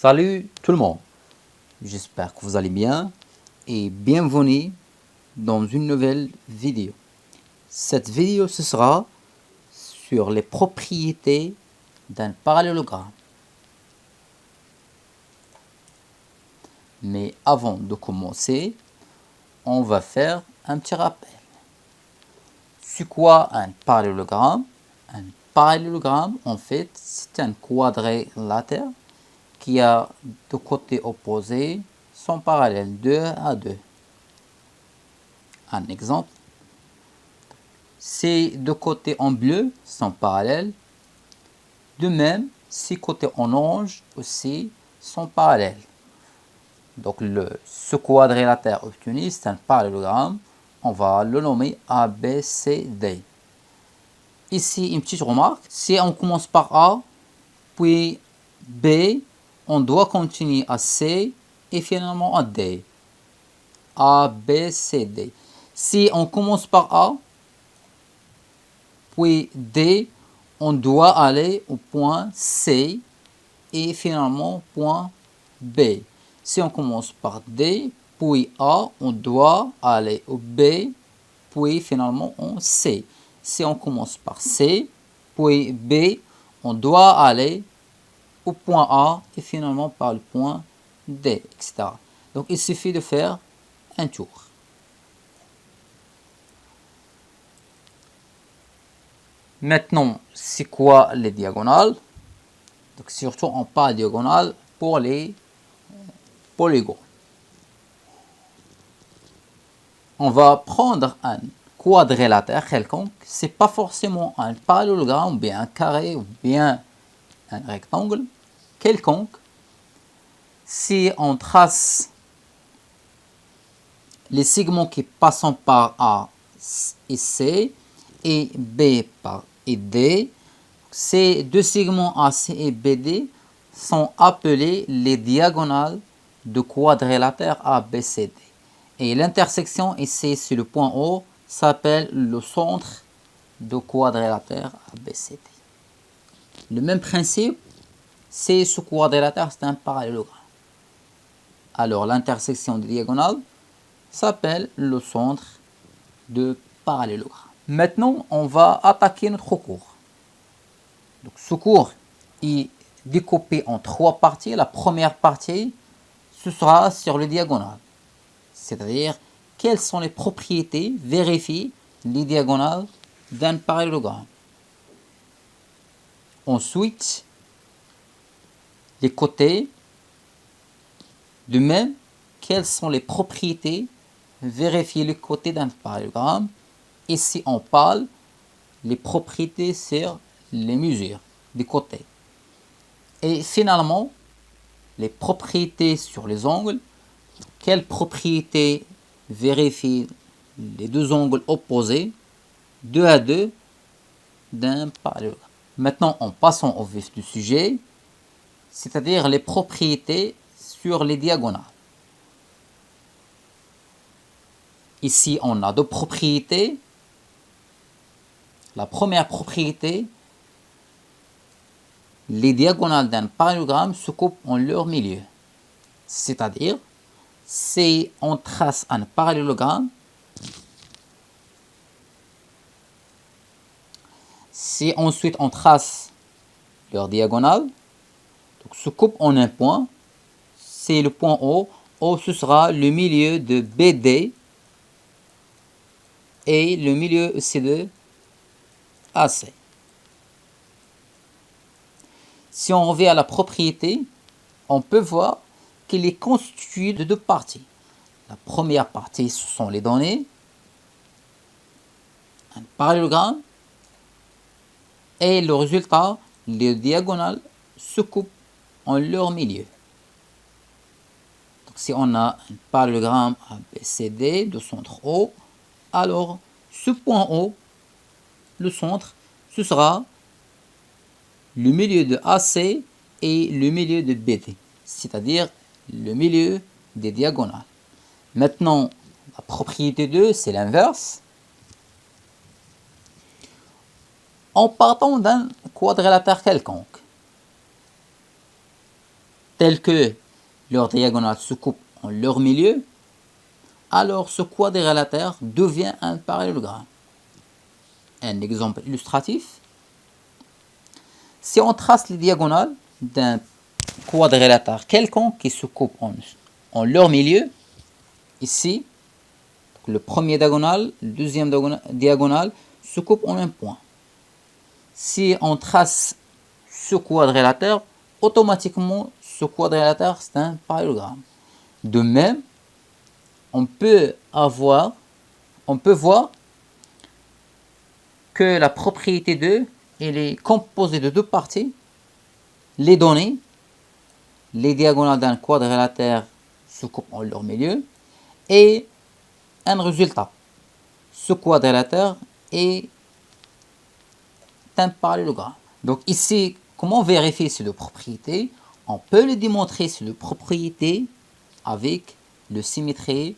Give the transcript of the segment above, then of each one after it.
Salut tout le monde, j'espère que vous allez bien et bienvenue dans une nouvelle vidéo. Cette vidéo ce sera sur les propriétés d'un parallélogramme. Mais avant de commencer, on va faire un petit rappel. C'est quoi un parallélogramme? Un parallélogramme, en fait, c'est un quadrilatère qui a deux côtés opposés sont parallèles, 2 à 2. Un exemple, ces deux côtés en bleu sont parallèles. De même, ces côtés en orange aussi sont parallèles. Donc ce quadrilatère obtenu, c'est un parallélogramme. On va le nommer ABCD. Ici, une petite remarque. Si on commence par A, puis B, on doit continuer à C et finalement à D. A, B, C, D. Si on commence par A, puis D, on doit aller au point C et finalement point B. Si on commence par D, puis A, on doit aller au B, puis finalement au C. Si on commence par C, puis B, on doit aller au point A et finalement par le point D, etc. Donc il suffit de faire un tour. Maintenant, c'est quoi les diagonales? Donc surtout on parle diagonale pour les polygones. On va prendre un quadrilatère quelconque, c'est pas forcément un parallélogramme, ou bien un carré, ou bien un rectangle quelconque. Si on trace les segments qui passent par A et C et B par et D, ces deux segments AC et BD sont appelés les diagonales de quadrilatère ABCD. Et l'intersection ici sur le point O s'appelle le centre de quadrilatère ABCD. Le même principe, c'est ce quadrilatère, c'est un parallélogramme. Alors l'intersection des diagonales s'appelle le centre de parallélogramme. Maintenant, on va attaquer notre cours. Donc, ce cours est découpé en trois parties. La première partie, ce sera sur le diagonale. C'est-à-dire, quelles sont les propriétés, vérifier les diagonales d'un parallélogramme. Ensuite, les côtés. De même, quelles sont les propriétés, vérifier les côtés d'un parallélogramme. Ici, on parle les propriétés sur les mesures des côtés. Et finalement, les propriétés sur les angles. Quelles propriétés vérifient les deux angles opposés, 2 à 2, d'un parallélogramme. Maintenant, en passant au vif du sujet, c'est-à-dire les propriétés sur les diagonales. Ici, on a deux propriétés. La première propriété, les diagonales d'un parallélogramme se coupent en leur milieu. C'est-à-dire, si on trace un parallélogramme, si ensuite on trace leur diagonale, donc se coupe en un point, c'est le point O. O, ce sera le milieu de BD et le milieu aussi de AC. Si on revient à la propriété, on peut voir qu'il est constitué de deux parties. La première partie, ce sont les données, un parallélogramme, et le résultat, les diagonales se coupent en leur milieu. Donc, si on a un parallélogramme ABCD de centre O, alors ce point O, le centre, ce sera le milieu de AC et le milieu de BD, c'est-à-dire le milieu des diagonales. Maintenant, la propriété 2, c'est l'inverse. En partant d'un quadrilatère quelconque, tel que leur diagonale se coupe en leur milieu, alors ce quadrilatère devient un parallélogramme. Un exemple illustratif. Si on trace les diagonales d'un quadrilatère quelconque qui se coupe en leur milieu, ici, le premier diagonale, le deuxième diagonale se coupent en un point. Si on trace ce quadrilatère, automatiquement, ce quadrilatère, c'est un parallélogramme. De même, on peut voir que la propriété 2, elle est composée de deux parties. Les données, les diagonales d'un quadrilatère se coupent en leur milieu, et un résultat. Ce quadrilatère est un parallélogramme. Donc ici, comment vérifier ces deux propriétés? On peut les démontrer ces deux propriétés avec le symétrie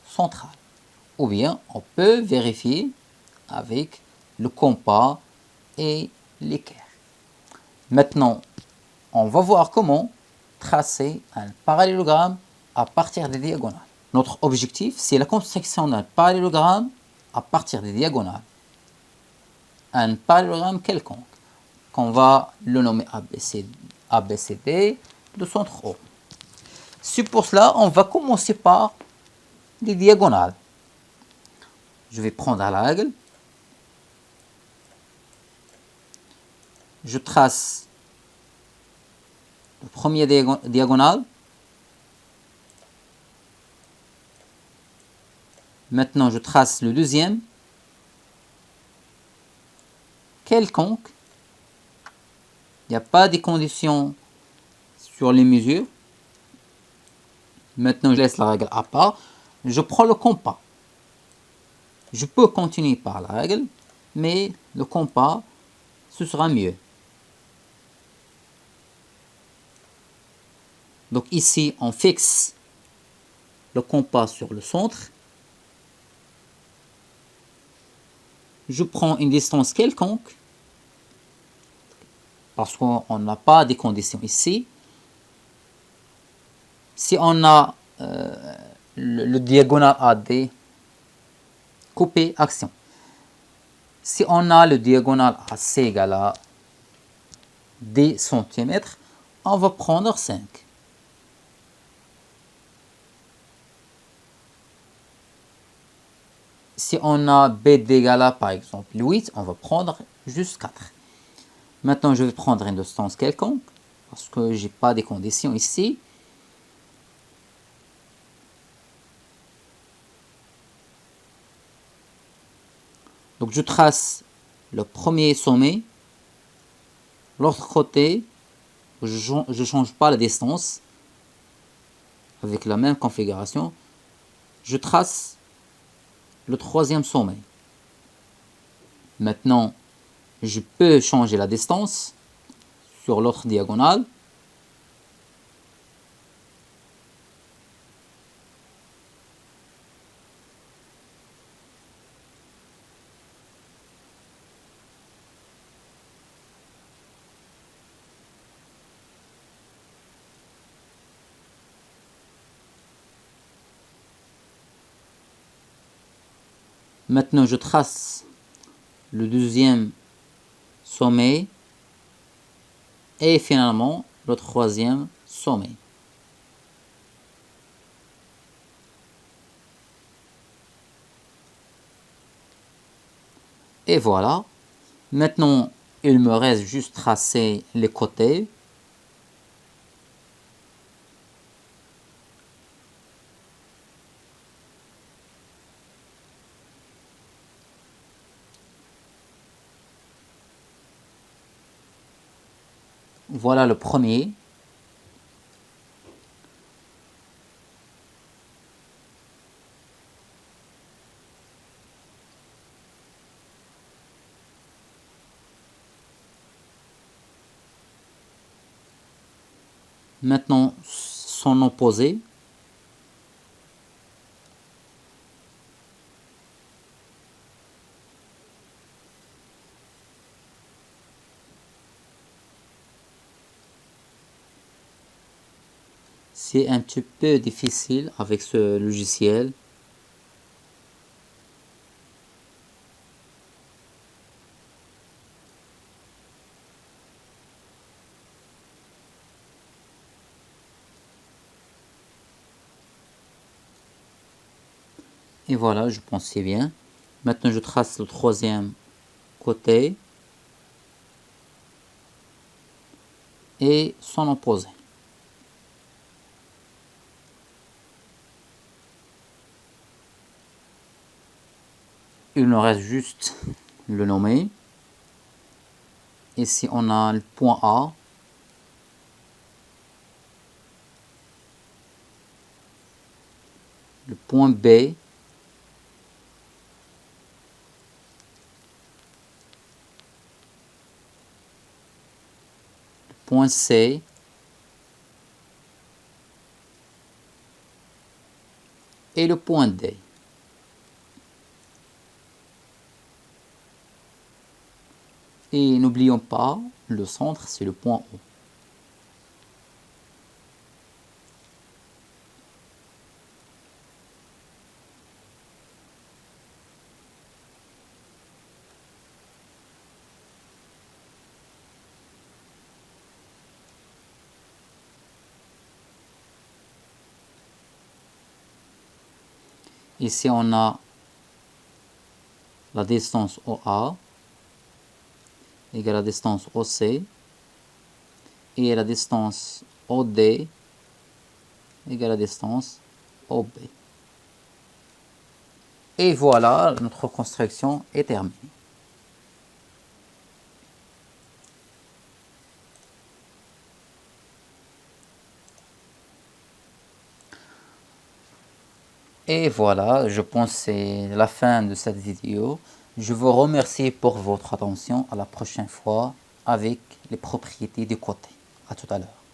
centrale. Ou bien on peut vérifier avec le compas et l'équerre. Maintenant, on va voir comment tracer un parallélogramme à partir des diagonales. Notre objectif, c'est la construction d'un parallélogramme à partir des diagonales. Un parallélogramme quelconque, qu'on va le nommer ABCD de centre O. C'est pour cela, on va commencer par les diagonales. Je vais prendre la règle. Je trace le premier diagonale. Maintenant, je trace le deuxième. Quelconque. Il n'y a pas de conditions sur les mesures. Maintenant, je laisse la règle à part. Je prends le compas. Je peux continuer par la règle, mais le compas, ce sera mieux. Donc ici, on fixe le compas sur le centre. Je prends une distance quelconque, parce qu'on n'a pas de conditions ici. Si on a le diagonal AD, couper action. Si on a le diagonal AC égale à 10 cm, on va prendre 5. Si on a BD égale à, par exemple, 8, on va prendre juste 4. Maintenant, je vais prendre une distance quelconque, parce que je n'ai pas de conditions ici. Donc, je trace le premier sommet. L'autre côté, je ne change pas la distance. Avec la même configuration, je trace le troisième sommet. Maintenant, je peux changer la distance sur l'autre diagonale. Maintenant, je trace le deuxième sommet et finalement le troisième sommet. Et voilà. Maintenant, il me reste juste tracer les côtés. Voilà le premier. Maintenant, son opposé. C'est un petit peu difficile avec ce logiciel. Et voilà, je pense que c'est bien. Maintenant, je trace le troisième côté et son opposé. Il nous reste juste le nommer. Ici, on a le point A. Le point B. Point C et le point D. Et n'oublions pas, le centre, c'est le point O. Ici, on a la distance OA égale la distance OC et la distance OD égale la distance OB. Et voilà, notre construction est terminée. Et voilà, je pense que c'est la fin de cette vidéo. Je vous remercie pour votre attention. À la prochaine fois avec les propriétés du côté. À tout à l'heure.